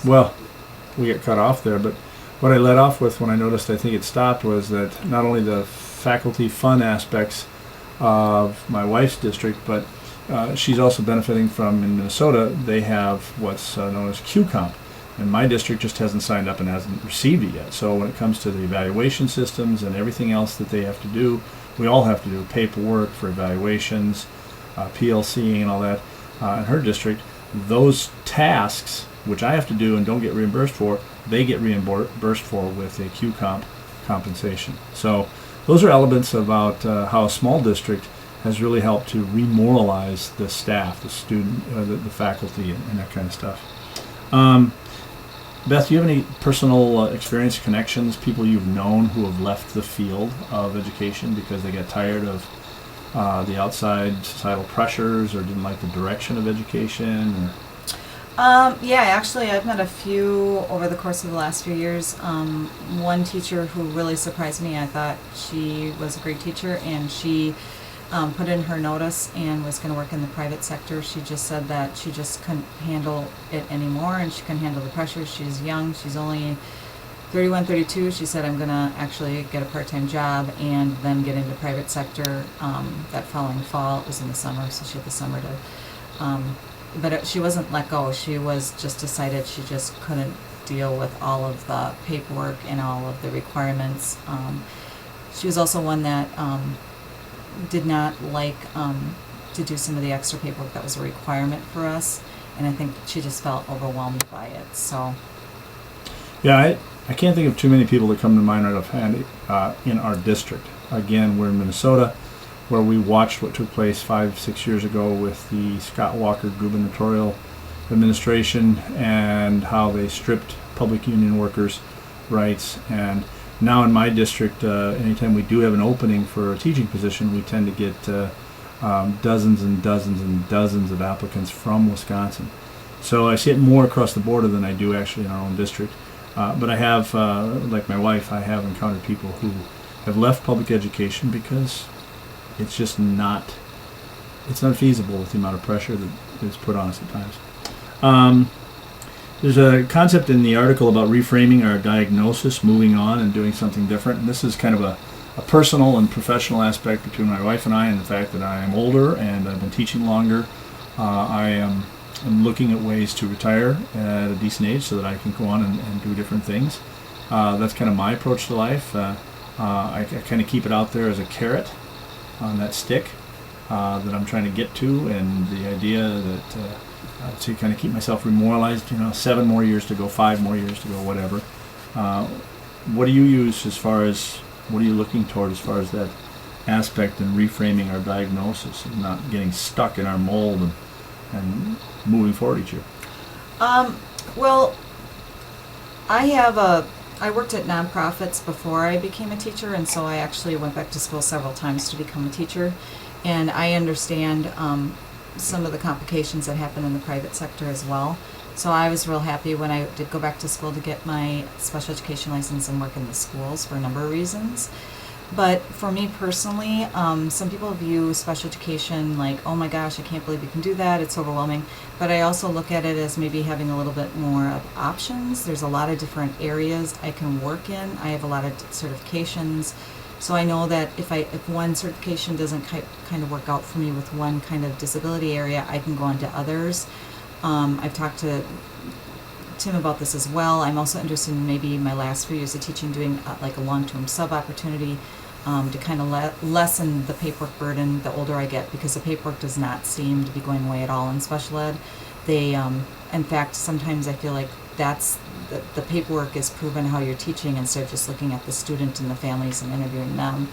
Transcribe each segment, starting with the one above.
Well, we get cut off there, but what I led off with when I noticed I think it stopped was that not only the faculty fun aspects of my wife's district, but she's also benefiting from, in Minnesota, they have what's known as QComp. And my district just hasn't signed up and hasn't received it yet. So when it comes to the evaluation systems and everything else that they have to do, we all have to do paperwork for evaluations, PLCing and all that. In her district, those tasks, which I have to do and don't get reimbursed for, they get reimbursed for with a QComp compensation. So those are elements about how a small district has really helped to remoralize the staff, the student, the faculty, and that kind of stuff. Beth, do you have any personal experience, connections, people you've known who have left the field of education because they got tired of the outside societal pressures or didn't like the direction of education? Yeah, actually, I've met a few over the course of the last few years. One teacher who really surprised me, I thought she was a great teacher, and she put in her notice and was going to work in the private sector. She just said that she just couldn't handle it anymore, and she couldn't handle the pressure. She's young. She's only 31, 32. She said, I'm going to actually get a part-time job and then get into private sector that following fall. It was in the summer, so she had the summer to... but she wasn't let go. She was just decided she just couldn't deal with all of the paperwork and all of the requirements. She was also one that did not like to do some of the extra paperwork that was a requirement for us, and I think she just felt overwhelmed by it. So Yeah, I can't think of too many people that come to mind right offhand in our district. Again, we're in Minnesota, where we watched what took place 5-6 years ago with the Scott Walker gubernatorial administration and how they stripped public union workers' rights. And now in my district, anytime we do have an opening for a teaching position, we tend to get dozens and dozens and dozens of applicants from Wisconsin. So I see it more across the border than I do actually in our own district. But I have, like my wife, I have encountered people who have left public education because it's just not feasible with the amount of pressure that is put on us at times. There's a concept in the article about reframing our diagnosis, moving on and doing something different. And this is kind of a personal and professional aspect between my wife and I, and the fact that I am older and I've been teaching longer. I'm looking at ways to retire at a decent age so that I can go on and do different things. That's kind of my approach to life. I kind of keep it out there as a carrot on that stick that I'm trying to get to, and the idea that to kind of keep myself remoralized, 7 more years to go, 5 more years to go, whatever. What do you use as far as, what are you looking toward as far as that aspect and reframing our diagnosis and not getting stuck in our mold and moving forward each year? Well, I worked at nonprofits before I became a teacher, and so I actually went back to school several times to become a teacher, and I understand some of the complications that happen in the private sector as well. So I was real happy when I did go back to school to get my special education license and work in the schools for a number of reasons. But for me personally, some people view special education like, oh my gosh, I can't believe you can do that, it's overwhelming. But I also look at it as maybe having a little bit more of options. There's a lot of different areas I can work in. I have a lot of certifications. So I know that if one certification doesn't kind of work out for me with one kind of disability area, I can go on to others. I've talked to Tim about this as well. I'm also interested in maybe my last few years of teaching doing like a long-term sub-opportunity to kind of lessen the paperwork burden the older I get, because the paperwork does not seem to be going away at all in special ed. They, in fact, sometimes I feel like the paperwork is proven how you're teaching instead of just looking at the student and the families and interviewing them,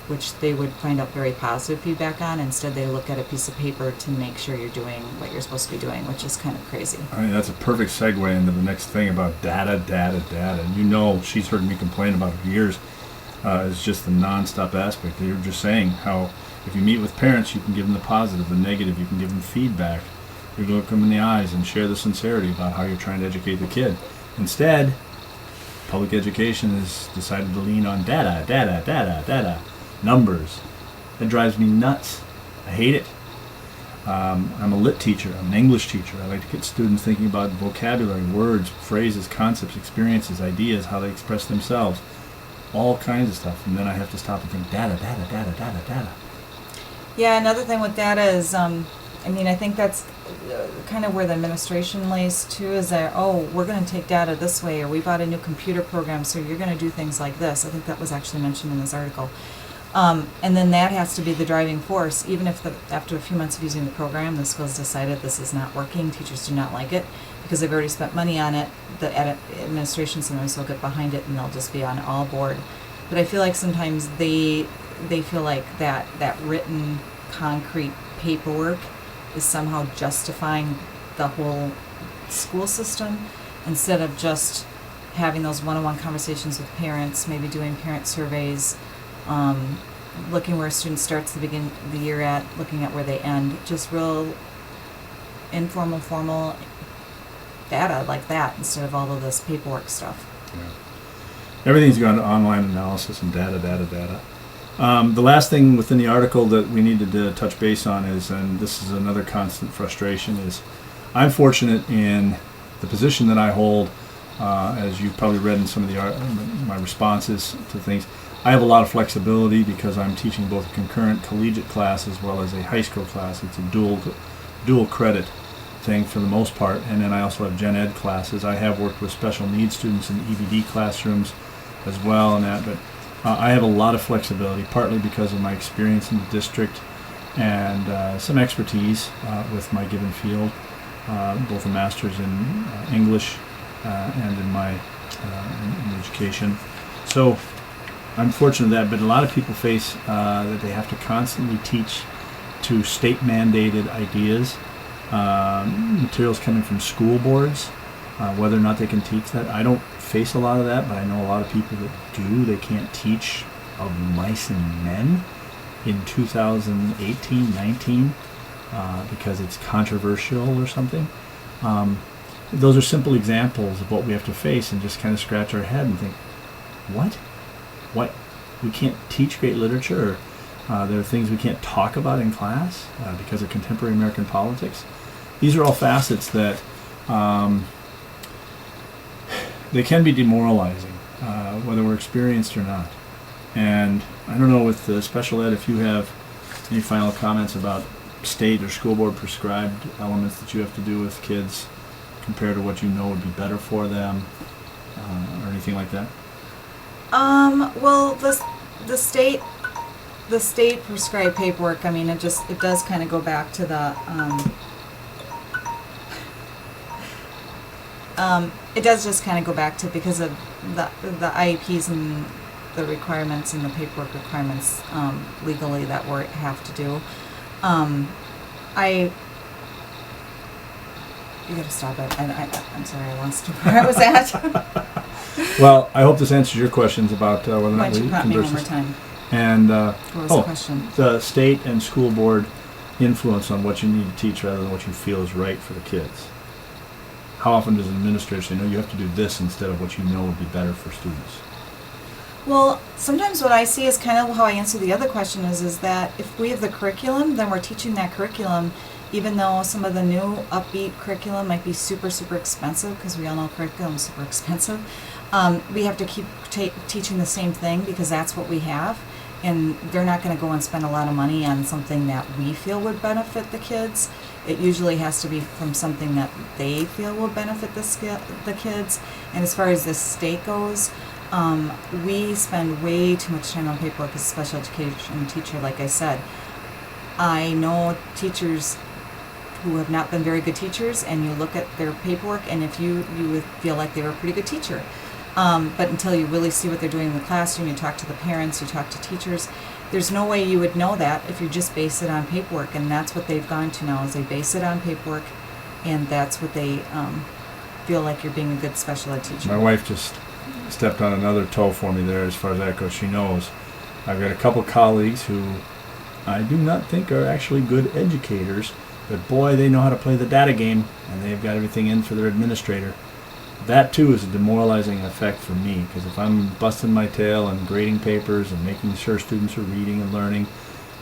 which they would find out very positive feedback on. Instead, they look at a piece of paper to make sure you're doing what you're supposed to be doing, which is kind of crazy. I mean, that's a perfect segue into the next thing about data. And she's heard me complain about it for years. It's just the nonstop aspect. You're just saying how if you meet with parents, you can give them the positive, the negative, you can give them feedback. You can look them in the eyes and share the sincerity about how you're trying to educate the kid. Instead, public education has decided to lean on data, numbers. That drives me nuts. I hate it. I'm a lit teacher. I'm an English teacher. I like to get students thinking about vocabulary, words, phrases, concepts, experiences, ideas, how they express themselves, all kinds of stuff. And then I have to stop and think, data. Yeah, another thing with data is, I think that's kind of where the administration lays too, is that, we're going to take data this way, or we bought a new computer program, so you're going to do things like this. I think that was actually mentioned in this article. And then that has to be the driving force, even if after a few months of using the program, the school's decided this is not working, teachers do not like it, because they've already spent money on it, the administration sometimes will get behind it and they'll just be on all board. But I feel like sometimes they feel like that written, concrete paperwork is somehow justifying the whole school system, instead of just having those one-on-one conversations with parents, maybe doing parent surveys, looking where a student starts the beginning of the year at, looking at where they end, just real informal, formal data like that, instead of all of this paperwork stuff. Yeah. Everything's gone to online analysis and data. The last thing within the article that we needed to touch base on is, and this is another constant frustration, is I'm fortunate in the position that I hold, as you've probably read in some of my responses to things. I have a lot of flexibility because I'm teaching both a concurrent collegiate class as well as a high school class. It's a dual credit thing for the most part, and then I also have gen ed classes. I have worked with special needs students in EBD classrooms as well, and that, but I have a lot of flexibility, partly because of my experience in the district and some expertise with my given field, both a master's in English and in my in education. So I'm fortunate that, but a lot of people face that they have to constantly teach to state-mandated ideas, materials coming from school boards, whether or not they can teach that. I don't face a lot of that, but I know a lot of people that do. They can't teach of mice and men in 2018-19 because it's controversial or something. Those are simple examples of what we have to face, and just kind of scratch our head and think, what? We can't teach great literature, or there are things we can't talk about in class because of contemporary American politics. These are all facets that they can be demoralizing, whether we're experienced or not. And I don't know, with the special ed, if you have any final comments about state or school board prescribed elements that you have to do with kids compared to what you know would be better for them, or anything like that. Well, the state prescribed paperwork, it does kind of go back to the, it does just kind of go back to, because of the IEPs and the requirements and the paperwork requirements, legally that we have to do. You gotta stop it. I'm sorry, I lost where I was at. Well, I hope this answers your questions about whether or not we prompt me one more time? And What was the question? The state and school board influence on what you need to teach rather than what you feel is right for the kids. How often does an administrator say, no, you have to do this instead of what you know would be better for students? Well, sometimes what I see is kind of how I answer the other question is that if we have the curriculum, then we're teaching that curriculum, even though some of the new upbeat curriculum might be super, super expensive, because we all know curriculum is super expensive. We have to keep teaching the same thing because that's what we have, and they're not going to go and spend a lot of money on something that we feel would benefit the kids. It usually has to be from something that they feel will benefit the kids. And as far as the state goes, we spend way too much time on paperwork as a special education teacher, like I said. I know teachers who have not been very good teachers, and you look at their paperwork, and if you would feel like they were a pretty good teacher. But until you really see what they're doing in the classroom, you talk to the parents, you talk to teachers, there's no way you would know that if you just base it on paperwork. And that's what they've gone to now, is they base it on paperwork, and that's what they feel like you're being a good special ed teacher. My wife just stepped on another toe for me there as far as that goes. She knows I've got a couple colleagues who I do not think are actually good educators, but boy, they know how to play the data game, and they've got everything in for their administrator. That too is a demoralizing effect for me, because if I'm busting my tail and grading papers and making sure students are reading and learning,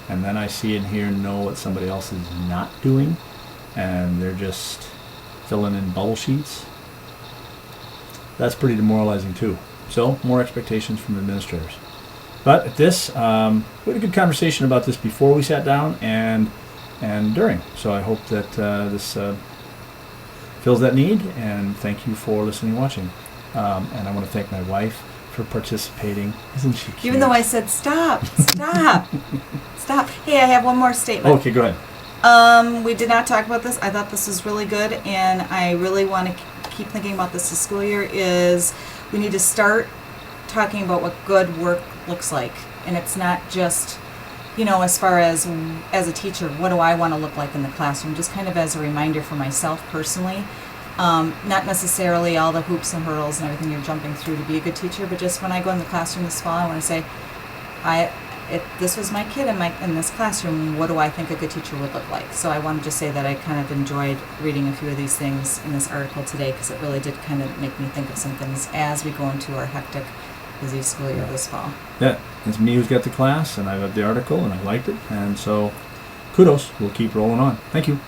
and then I see and hear and know what somebody else is not doing, and they're just filling in bubble sheets. That's pretty demoralizing too. So more expectations from administrators. But at this, we had a good conversation about this before we sat down and during. So I hope that this fills that need, and thank you for listening and watching. And I want to thank my wife for participating. Isn't she cute? Even though I said stop. Stop. Hey, I have one more statement. Okay, go ahead. We did not talk about this. I thought this was really good, and I really want to keep thinking about this school year. Is we need to start talking about what good work looks like, and it's not just, as far as a teacher, what do I want to look like in the classroom? Just kind of as a reminder for myself personally. Not necessarily all the hoops and hurdles and everything you're jumping through to be a good teacher, but just when I go in the classroom this fall, I want to say, if this was my kid in this classroom, what do I think a good teacher would look like? So I wanted to say that I kind of enjoyed reading a few of these things in this article today, because it really did kind of make me think of some things as we go into our hectic, busy school year this fall. Yeah, it's me who's got the class, and I read the article, and I liked it, and so kudos. We'll keep rolling on. Thank you.